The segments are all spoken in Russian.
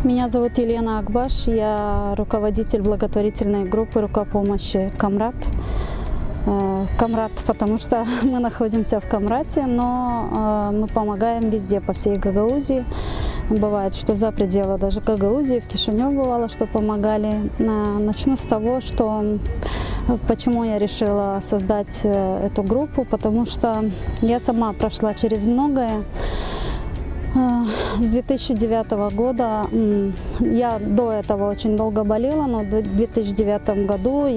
Меня зовут Елена Акбаш, я руководитель благотворительной группы рукопомощи «Камрат». Камрат, потому что мы находимся в Камрате, но мы помогаем везде, по всей Гагаузии. Бывает, что за пределы даже Гагаузии, в Кишинев бывало, что помогали. Начну с того, почему я решила создать эту группу, потому что я сама прошла через многое. С 2009 года, я до этого очень долго болела, но в 2009 году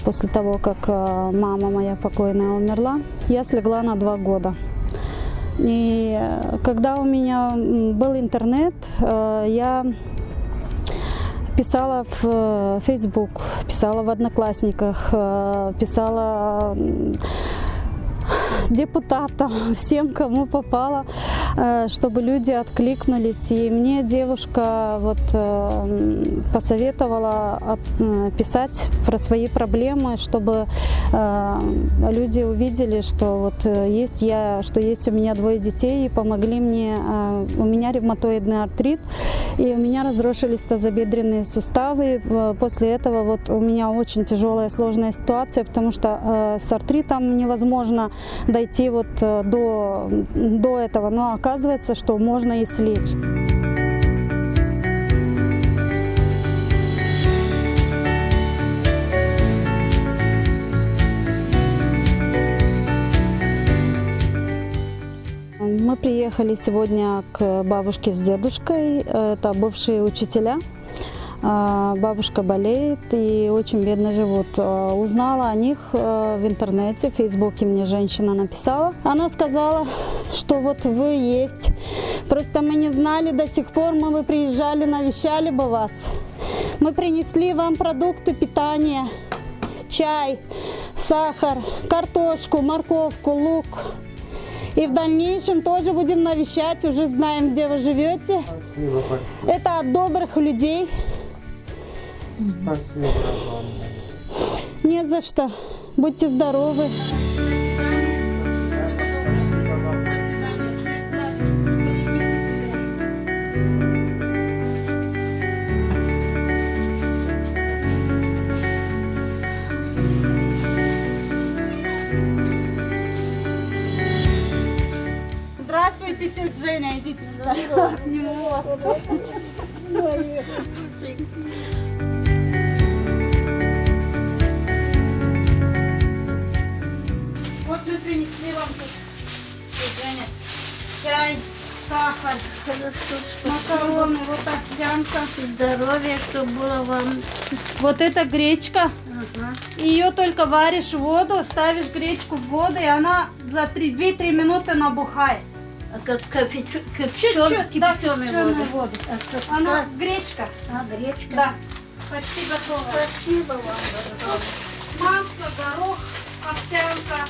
после того, как мама моя покойная умерла, я слегла на 2 года. И когда у меня был интернет, я писала в Facebook, писала в Одноклассниках, писала депутатам, всем, кому попало, чтобы люди откликнулись. И мне девушка посоветовала писать про свои проблемы, чтобы люди увидели, что есть я, что есть у меня 2 детей, и помогли мне. У меня ревматоидный артрит, и у меня разрушились тазобедренные суставы. После этого у меня очень тяжелая, сложная ситуация, потому что с артритом невозможно дойти до этого, но оказывается, что можно и слечь. Мы приехали сегодня к бабушке с дедушкой, это бывшие учителя. Бабушка болеет и очень бедно живут. Узнала о них в интернете, в Фейсбуке мне женщина написала. Она сказала, что вы есть. Просто мы не знали до сих пор, мы бы приезжали, навещали бы вас. Мы принесли вам продукты питания, чай, сахар, картошку, морковку, лук. И в дальнейшем тоже будем навещать, уже знаем, где вы живете. Спасибо. Это от добрых людей. Спасибо вам. Не за что. Будьте здоровы. Здравствуйте, тетя Женя, идите сюда. Обниму вас. Вот мы принесли вам тут, тетя Женя, чай, сахар, макароны, овсянка. Здоровья, чтобы было вам. Вот это гречка. Ага. Ее только варишь в воду, ставишь гречку в воду, и она за 2-3 минуты набухает. А как Чуть-чуть, да, кипяченую воду. Она гречка. Гречка. Да, почти готова. Спасибо вам, дорогая. Масло, горох, овсянка,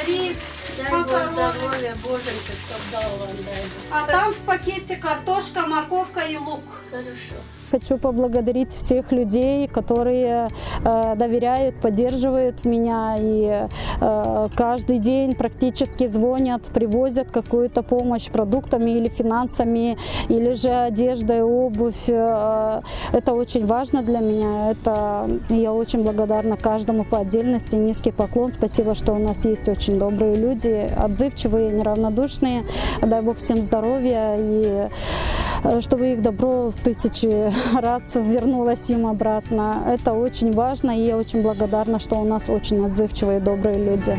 рис, Дай Бог макароны. здоровья, Боженька, чтоб дал вам, дай Бог. А там в пакете картошка, морковка и лук. Хорошо. Хочу поблагодарить всех людей, которые доверяют, поддерживают меня и каждый день практически звонят, привозят какую-то помощь продуктами или финансами, или же одеждой, обувь. Это очень важно для меня. Я очень благодарна каждому по отдельности. Низкий поклон. Спасибо, что у нас есть очень добрые люди, отзывчивые, неравнодушные. Дай Бог всем здоровья и чтобы их добро в 1000 раз вернулось им обратно. Это очень важно, и я очень благодарна, что у нас очень отзывчивые и добрые люди.